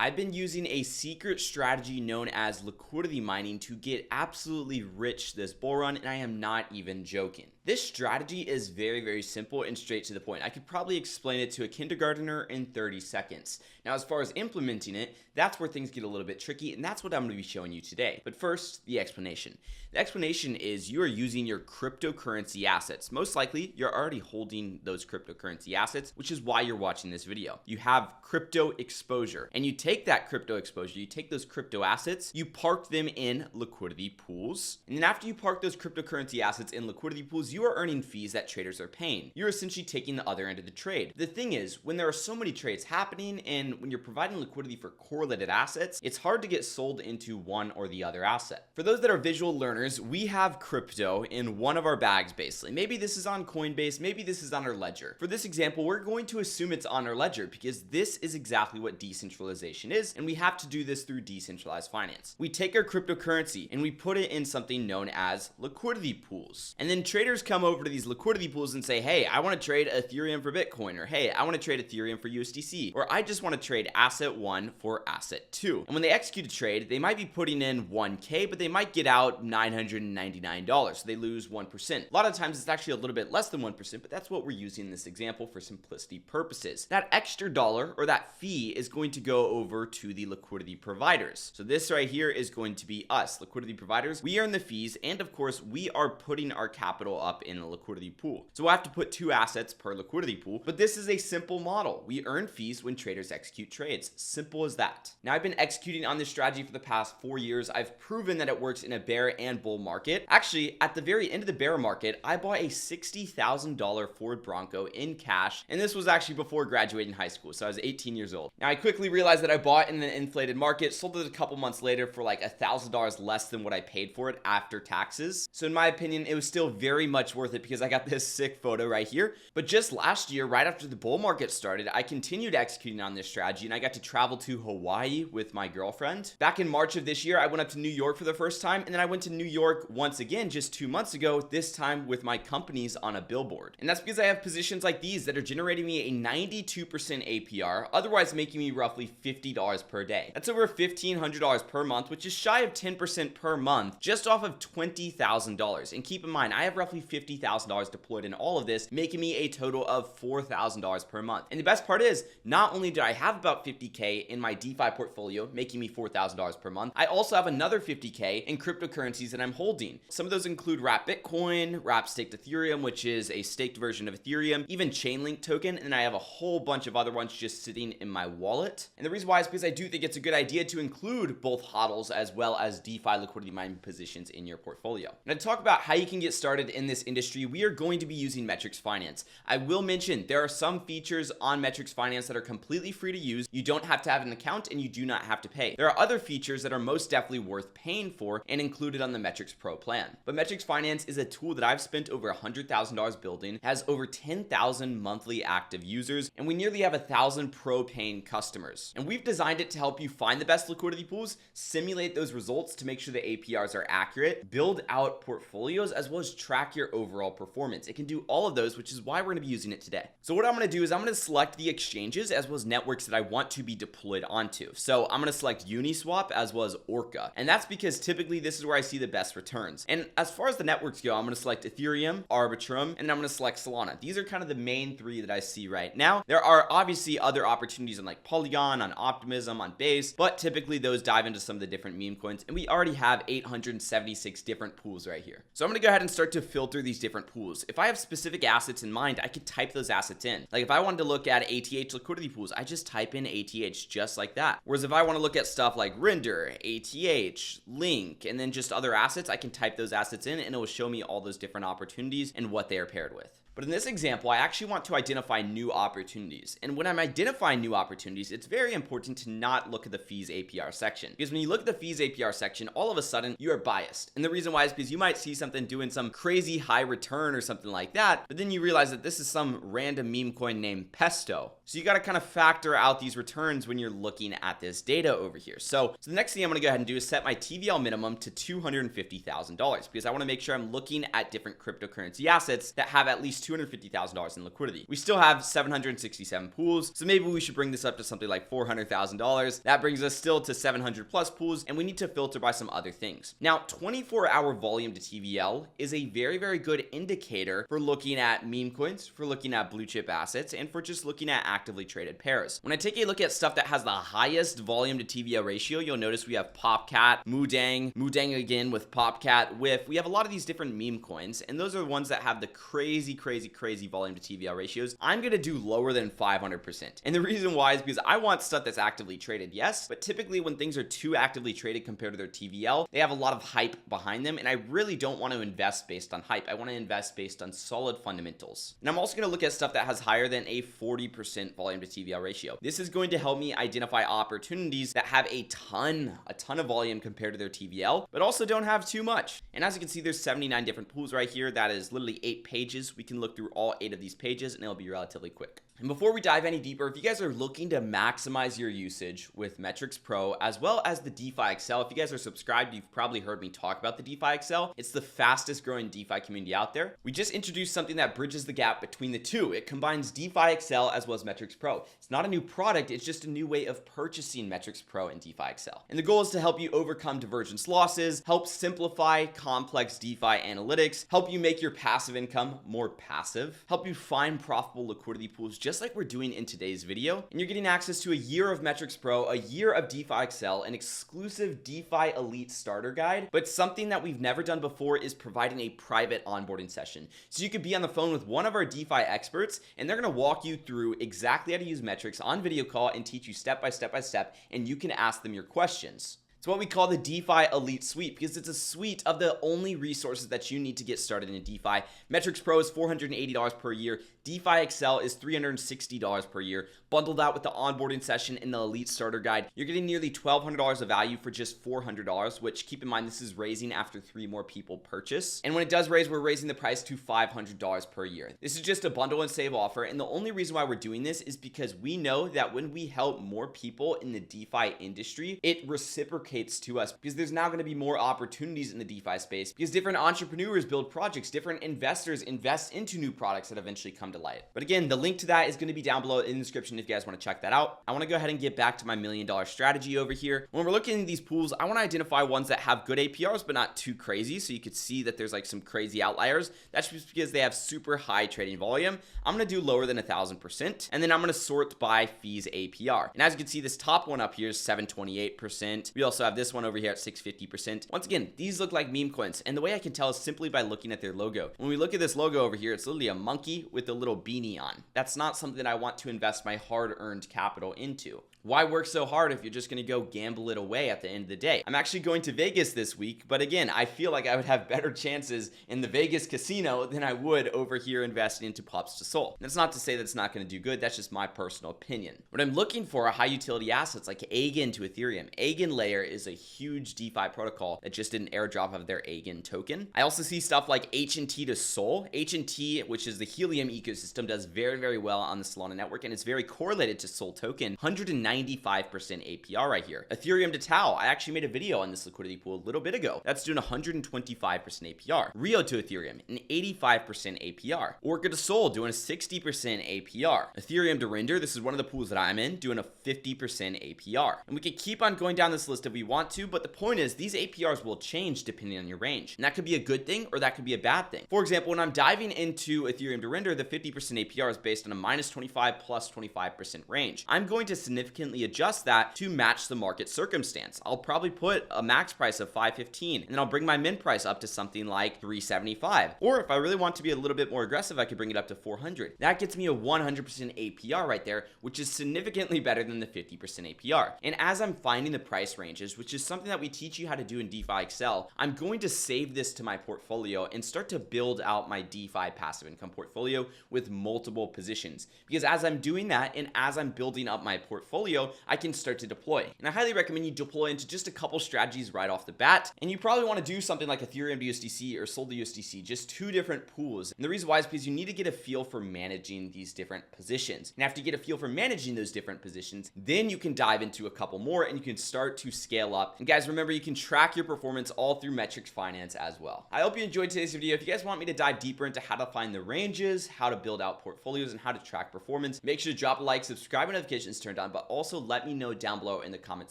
I've been using a secret strategy known as liquidity mining to get absolutely rich this bull run, and I am not even joking. This strategy is very simple and straight to the point. I could probably explain it to a kindergartner in 30 seconds. Now, as far as implementing it, that's where things get a little bit tricky, and that's what I'm going to be showing you today. But first, the explanation. The explanation is you are using your cryptocurrency assets. Most likely, you're already holding those cryptocurrency assets, which is why you're watching this video. You have crypto exposure, and you take that crypto exposure, you take those crypto assets, you park them in liquidity pools, and then after you park those cryptocurrency assets in liquidity pools, you are earning fees that traders are paying. You're essentially taking the other end of the trade. The thing is, when there are so many trades happening and when you're providing liquidity for correlated assets, it's hard to get sold into one or the other asset. For those that are visual learners, we have crypto in one of our bags basically. Maybe this is on Coinbase, maybe this is on our ledger. For this example, we're going to assume it's on our ledger because this is exactly what decentralization is, and we have to do this through decentralized finance. We take our cryptocurrency and we put it in something known as liquidity pools. And then traders come over to these liquidity pools and say, hey, I want to trade Ethereum for Bitcoin, or hey, I want to trade Ethereum for USDC, or I just want to trade asset 1 for asset 2. And when they execute a trade, they might be putting in 1K, but they might get out $999. So they lose 1%. A lot of times it's actually a little bit less than 1%, but that's what we're using in this example for simplicity purposes. That extra dollar or that fee is going to go over to the liquidity providers. So this right here is going to be us, liquidity providers. We earn the fees, and of course, we are putting our capital up in a liquidity pool. So we'll have to put 2 assets per liquidity pool, but this is a simple model. We earn fees when traders execute trades. Simple as that. Now, I've been executing on this strategy for the past 4 years. I've proven that it works in a bear and bull market. Actually, at the very end of the bear market, I bought a $60,000 Ford Bronco in cash, and this was actually before graduating high school, so I was 18 years old. Now, I quickly realized that I bought in an inflated market, sold it a couple months later for like $1,000 less than what I paid for it after taxes. So in my opinion, it was still very much worth it because I got this sick photo right here. But just last year, right after the bull market started, I continued executing on this strategy, and I got to travel to Hawaii with my girlfriend. Back in March of this year, I went up to New York for the first time, and then I went to New York once again just 2 months ago, this time with my companies on a billboard. And that's because I have positions like these that are generating me a 92% APR, otherwise making me roughly $50 per day. That's over $1,500 per month, which is shy of 10% per month, just off of $20,000. And keep in mind, I have roughly $50,000 deployed in all of this, making me a total of $4,000 per month. And the best part is, not only do I have about 50K in my DeFi portfolio, making me $4,000 per month, I also have another 50K in cryptocurrencies that I'm holding. Some of those include wrapped Bitcoin, wrapped staked Ethereum, which is a staked version of Ethereum, even Chainlink token, and I have a whole bunch of other ones just sitting in my wallet. And the reason why is because I do think it's a good idea to include both HODLs as well as DeFi liquidity mining positions in your portfolio. Now, to talk about how you can get started in this industry, we are going to be using Metrics Finance. I will mention there are some features on Metrics Finance that are completely free to use. You don't have to have an account and you do not have to pay. There are other features that are most definitely worth paying for and included on the Metrics Pro plan. But Metrics Finance is a tool that I've spent over $100,000 building, has over 10,000 monthly active users, and we nearly have 1,000 pro paying customers. And we've designed it to help you find the best liquidity pools, simulate those results to make sure the APRs are accurate, build out portfolios, as well as track your overall performance. It can do all of those, which is why we're going to be using it today. So what I'm going to do is I'm going to select the exchanges as well as networks that I want to be deployed onto. So I'm going to select Uniswap as well as Orca. And that's because typically this is where I see the best returns. And as far as the networks go, I'm going to select Ethereum, Arbitrum, and I'm going to select Solana. These are kind of the main 3 that I see right now. There are obviously other opportunities on like Polygon, on Optimism, on Base, but typically those dive into some of the different meme coins. And we already have 876 different pools right here. So I'm going to go ahead and start to filter these different pools. If I have specific assets in mind, I could type those assets in. Like if I wanted to look at ATH liquidity pools, I just type in ATH just like that. Whereas if I want to look at stuff like Render, ATH, Link, and then just other assets, I can type those assets in and it will show me all those different opportunities and what they are paired with. But in this example, I actually want to identify new opportunities. And when I'm identifying new opportunities, it's very important to not look at the fees APR section. Because when you look at the fees APR section, all of a sudden you are biased. And the reason why is because you might see something doing some crazy high return or something like that, but then you realize that this is some random meme coin named Pesto. So you got to kind of factor out these returns when you're looking at this data over here. So the next thing I'm going to go ahead and do is set my TVL minimum to $250,000 because I want to make sure I'm looking at different cryptocurrency assets that have at least $250,000 in liquidity. We still have 767 pools, so maybe we should bring this up to something like $400,000. That brings us still to 700 plus pools, and we need to filter by some other things. Now, 24-hour volume to TVL is a very, very good indicator for looking at meme coins, for looking at blue chip assets, and for just looking at actively traded pairs. When I take a look at stuff that has the highest volume to TVL ratio, you'll notice we have Popcat, Mudang again with Popcat, Whiff. We have a lot of these different meme coins, and those are the ones that have the crazy volume to TVL ratios. I'm going to do lower than 500%. And the reason why is because I want stuff that's actively traded, yes, but typically when things are too actively traded compared to their TVL, they have a lot of hype behind them, and I really don't want to invest based on hype. I want to invest based on solid fundamentals. And I'm also going to look at stuff that has higher than a 40% volume to TVL ratio. This is going to help me identify opportunities that have a ton of volume compared to their TVL, but also don't have too much. And as you can see, there's 79 different pools right here. That is literally 8 pages. We can look through all 8 of these pages and it'll be relatively quick. And before we dive any deeper, if you guys are looking to maximize your usage with Metrics Pro as well as the DeFi Excel, if you guys are subscribed, you've probably heard me talk about the DeFi Excel. It's the fastest growing DeFi community out there. We just introduced something that bridges the gap between the two. It combines DeFi Excel as well as Metrics Pro. It's not a new product, it's just a new way of purchasing Metrics Pro and DeFi Excel. And the goal is to help you overcome divergence losses, help simplify complex DeFi analytics, help you make your passive income more passive, help you find profitable liquidity pools just like we're doing in today's video. And you're getting access to a year of Metrics Pro, a year of DeFi Excel, an exclusive DeFi Elite starter guide. But something that we've never done before is providing a private onboarding session. So you could be on the phone with one of our DeFi experts, and they're going to walk you through exactly how to use metrics on video call and teach you step by step, and you can ask them your questions. It's what we call the DeFi Elite Suite because it's a suite of the only resources that you need to get started in DeFi. Metrics Pro is $480 per year. DeFi Excel is $360 per year. Bundled out with the onboarding session and the Elite Starter Guide, you're getting nearly $1,200 of value for just $400, which keep in mind this is raising after 3 more people purchase. And when it does raise, we're raising the price to $500 per year. This is just a bundle and save offer, and the only reason why we're doing this is because we know that when we help more people in the DeFi industry, it reciprocates to us because there's now going to be more opportunities in the DeFi space because different entrepreneurs build projects, different investors invest into new products that eventually come to light. But again, the link to that is going to be down below in the description if you guys want to check that out. I want to go ahead and get back to my $1 million strategy over here. When we're looking at these pools, I want to identify ones that have good APRs but not too crazy, so you could see that there's like some crazy outliers. That's just because they have super high trading volume. I'm going to do lower than 1,000%, and then I'm going to sort by fees APR. And as you can see, this top one up here is 728%. We also have this one over here at 650%. Once again, these look like meme coins, and the way I can tell is simply by looking at their logo. When we look at this logo over here, it's literally a monkey with a little beanie on. That's not something I want to invest my hard-earned capital into. Why work so hard if you're just going to go gamble it away at the end of the day? I'm actually going to Vegas this week, but again, I feel like I would have better chances in the Vegas casino than I would over here investing into Pops to Sol. That's not to say that it's not going to do good. That's just my personal opinion. What I'm looking for are high utility assets like Eigen to Ethereum. Eigen Layer is a huge DeFi protocol that just did an airdrop of their Eigen token. I also see stuff like HNT to Sol. HNT, which is the Helium ecosystem, does very, very well on the Solana network, and it's very correlated to Sol token. 195% APR right here. Ethereum to Tau. I actually made a video on this liquidity pool a little bit ago. That's doing 125% APR. Rio to Ethereum, an 85% APR. Orca to Sol doing a 60% APR. Ethereum to Render, this is one of the pools that I'm in, doing a 50% APR. And we could keep on going down this list if we want to, but the point is these APRs will change depending on your range. And that could be a good thing or that could be a bad thing. For example, when I'm diving into Ethereum to Render, the 50% APR is based on a -25 plus 25% range. I'm going to significantly adjust that to match the market circumstance. I'll probably put a max price of 515 and then I'll bring my min price up to something like 375. Or if I really want to be a little bit more aggressive, I could bring it up to 400. That gets me a 100% APR right there, which is significantly better than the 50% APR. And as I'm finding the price ranges, which is something that we teach you how to do in DeFi Excel, I'm going to save this to my portfolio and start to build out my DeFi passive income portfolio with multiple positions. Because as I'm doing that and as I'm building up my portfolio, portfolio, I can start to deploy. And I highly recommend you deploy into just a couple strategies right off the bat. And you probably want to do something like Ethereum to USDC or Sol to USDC, just two different pools. And the reason why is because you need to get a feel for managing these different positions. And after you get a feel for managing those different positions, then you can dive into a couple more and you can start to scale up. And guys, remember, you can track your performance all through Metrics Finance as well. I hope you enjoyed today's video. If you guys want me to dive deeper into how to find the ranges, how to build out portfolios, and how to track performance, make sure to drop a like, subscribe, and notifications turned on, but also let me know down below in the comment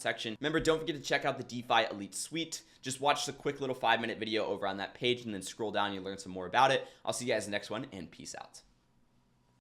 section. Remember, don't forget to check out the DeFi Elite Suite. Just watch the quick little 5-minute video over on that page and then scroll down and you learn some more about it. I'll see you guys in the next one, and peace out.